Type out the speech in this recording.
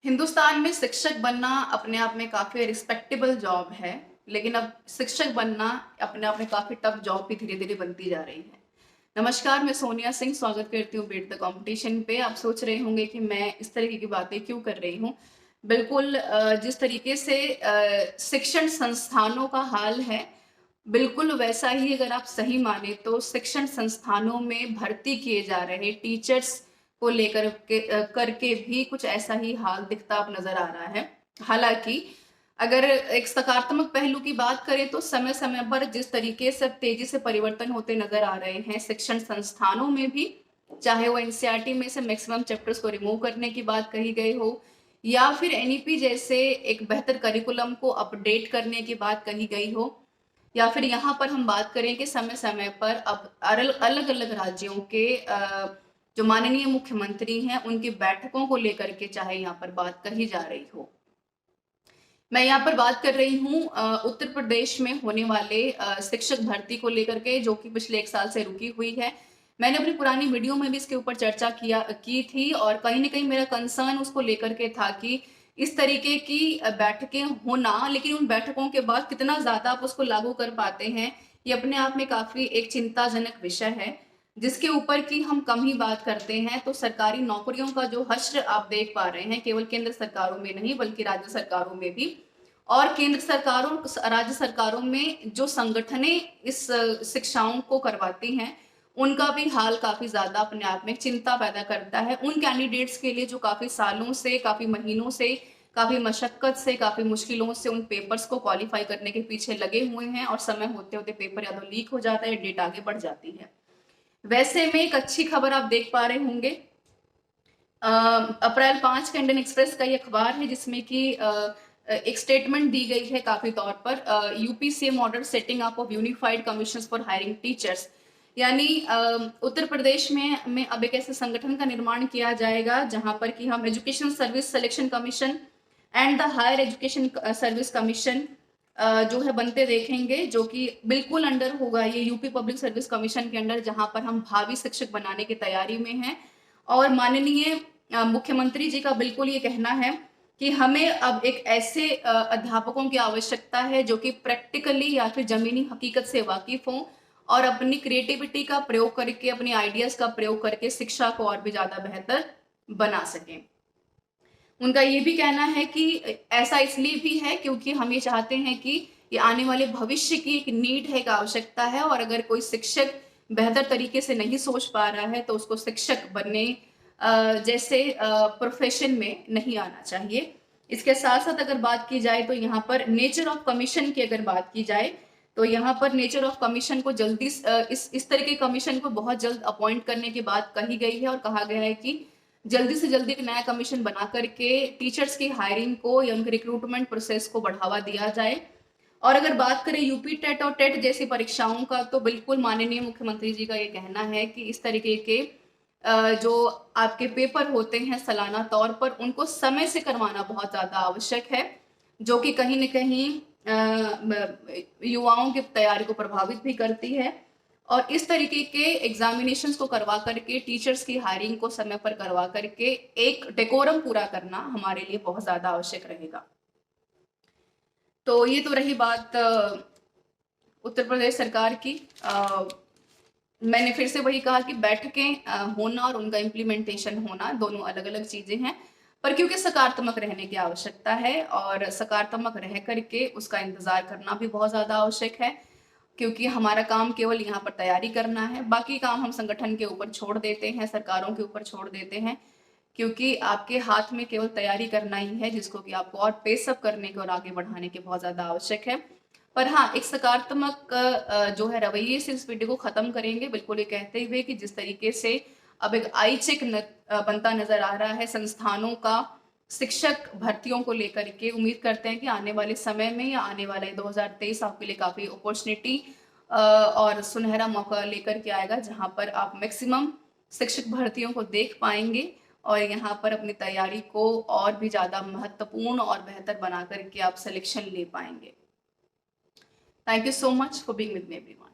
हिंदुस्तान में शिक्षक बनना अपने आप में काफ़ी रिस्पेक्टेबल जॉब है, लेकिन अब शिक्षक बनना अपने आप में काफ़ी टफ जॉब भी धीरे-धीरे बनती जा रही है। नमस्कार, मैं सोनिया सिंह स्वागत करती हूँ बीट द कॉम्पिटिशन पे। आप सोच रहे होंगे कि मैं इस तरीके की बातें क्यों कर रही हूँ। बिल्कुल जिस तरीके से शिक्षण संस्थानों का हाल है, बिल्कुल वैसा ही अगर आप सही माने तो शिक्षण संस्थानों में भर्ती किए जा रहे टीचर्स को लेकर करके भी कुछ ऐसा ही हाल दिखता अब नजर आ रहा है। हालांकि अगर एक सकारात्मक पहलू की बात करें तो समय समय पर जिस तरीके से तेजी से परिवर्तन होते नजर आ रहे हैं शिक्षण संस्थानों में भी, चाहे वो एनसीईआरटी में से मैक्सिमम चैप्टर्स को रिमूव करने की बात कही गई हो या फिर एनईपी जैसे एक बेहतर करिकुलम को अपडेट करने की बात कही गई हो, या फिर यहाँ पर हम बात करें कि समय समय पर अब अलग अलग राज्यों के जो माननीय मुख्यमंत्री हैं उनकी बैठकों को लेकर के चाहे यहाँ पर बात कही जा रही हो। मैं यहाँ पर बात कर रही हूँ उत्तर प्रदेश में होने वाले शिक्षक भर्ती को लेकर के, जो कि पिछले 1 साल से रुकी हुई है। मैंने अपनी पुरानी वीडियो में भी इसके ऊपर चर्चा की थी और कहीं ना कहीं मेरा कंसर्न उसको लेकर के था कि इस तरीके की बैठकें होना, लेकिन उन बैठकों के बाद कितना ज्यादा आप उसको लागू कर पाते हैं, ये अपने आप में काफी एक चिंताजनक विषय है जिसके ऊपर की हम कम ही बात करते हैं। तो सरकारी नौकरियों का जो हश्र आप देख पा रहे हैं, केवल केंद्र सरकारों में नहीं बल्कि राज्य सरकारों में भी, और केंद्र सरकारों राज्य सरकारों में जो संगठनें इस शिक्षाओं को करवाती हैं उनका भी हाल काफी ज्यादा अपने आप में चिंता पैदा करता है। उन कैंडिडेट्स के लिए जो काफी सालों से, काफी महीनों से, काफी मशक्कत से, काफी मुश्किलों से उन पेपर्स को क्वालिफाई करने के पीछे लगे हुए हैं और समय होते होते पेपर या तो लीक हो जाता है, डेट आगे बढ़ जाती है। वैसे में एक अच्छी खबर आप देख पा रहे होंगे, अप्रैल 5 का इंडियन एक्सप्रेस का ये अखबार है जिसमें कि एक स्टेटमेंट दी गई है काफी तौर पर UPCM order setting up of unified commission for hiring teachers, यानी उत्तर प्रदेश में अब एक ऐसे संगठन का निर्माण किया जाएगा जहां पर कि हम education service selection commission and the higher education service commission जो है बनते देखेंगे, जो कि बिल्कुल अंडर होगा ये यूपी पब्लिक सर्विस कमीशन के अंडर, जहां पर हम भावी शिक्षक बनाने की तैयारी में हैं। और माननीय मुख्यमंत्री जी का बिल्कुल ये कहना है कि हमें अब एक ऐसे अध्यापकों की आवश्यकता है जो कि प्रैक्टिकली या फिर जमीनी हकीकत से वाकिफ हों और अपनी क्रिएटिविटी का प्रयोग करके, अपनी आइडियाज का प्रयोग करके शिक्षा को और भी ज्यादा बेहतर बना सकें। उनका ये भी कहना है कि ऐसा इसलिए भी है क्योंकि हम ये चाहते हैं कि ये आने वाले भविष्य की एक नीड है, एक आवश्यकता है, और अगर कोई शिक्षक बेहतर तरीके से नहीं सोच पा रहा है तो उसको शिक्षक बनने जैसे प्रोफेशन में नहीं आना चाहिए। इसके साथ साथ अगर बात की जाए तो यहाँ पर नेचर ऑफ कमीशन की अगर बात की जाए तो यहाँ पर नेचर ऑफ कमीशन को जल्दी इस तरह के कमीशन को बहुत जल्द अपॉइंट करने की बात कही गई है और कहा गया है कि जल्दी से जल्दी एक नया कमीशन बना करके टीचर्स की हायरिंग को या उनके रिक्रूटमेंट प्रोसेस को बढ़ावा दिया जाए। और अगर बात करें यूपी टेट और टेट जैसी परीक्षाओं का तो बिल्कुल माननीय मुख्यमंत्री जी का ये कहना है कि इस तरीके के जो आपके पेपर होते हैं सालाना तौर पर उनको समय से करवाना बहुत ज्यादा आवश्यक है, जो कि कहीं न कहीं युवाओं की तैयारी को प्रभावित भी करती है। और इस तरीके के एग्जामिनेशंस को करवा करके टीचर्स की हायरिंग को समय पर करवा करके एक डेकोरम पूरा करना हमारे लिए बहुत ज्यादा आवश्यक रहेगा। तो ये तो रही बात उत्तर प्रदेश सरकार की। मैंने फिर से वही कहा कि बैठकें होना और उनका इम्प्लीमेंटेशन होना दोनों अलग अलग चीजें हैं, पर क्योंकि सकारात्मक रहने की आवश्यकता है और सकारात्मक रह करके उसका इंतजार करना भी बहुत ज्यादा आवश्यक है, क्योंकि हमारा काम केवल यहाँ पर तैयारी करना है, बाकी काम हम संगठन के ऊपर छोड़ देते हैं, सरकारों के ऊपर छोड़ देते हैं, क्योंकि आपके हाथ में केवल तैयारी करना ही है जिसको कि आपको और पेसअप करने के और आगे बढ़ाने के बहुत ज्यादा आवश्यक है। पर हाँ, एक सकारात्मक जो है रवैये से इस वीडियो को खत्म करेंगे, बिल्कुल ये कहते हुए कि जिस तरीके से अब एक आई चेक बनता नजर आ रहा है संस्थानों का शिक्षक भर्तियों को लेकर के, उम्मीद करते हैं कि आने वाले समय में या आने वाले 2023 आपके लिए काफी अपॉर्चुनिटी और सुनहरा मौका लेकर के आएगा, जहां पर आप मैक्सिमम शिक्षक भर्तियों को देख पाएंगे और यहाँ पर अपनी तैयारी को और भी ज्यादा महत्वपूर्ण और बेहतर बना करके आप सिलेक्शन ले पाएंगे। Thank you so much for being with me, everyone.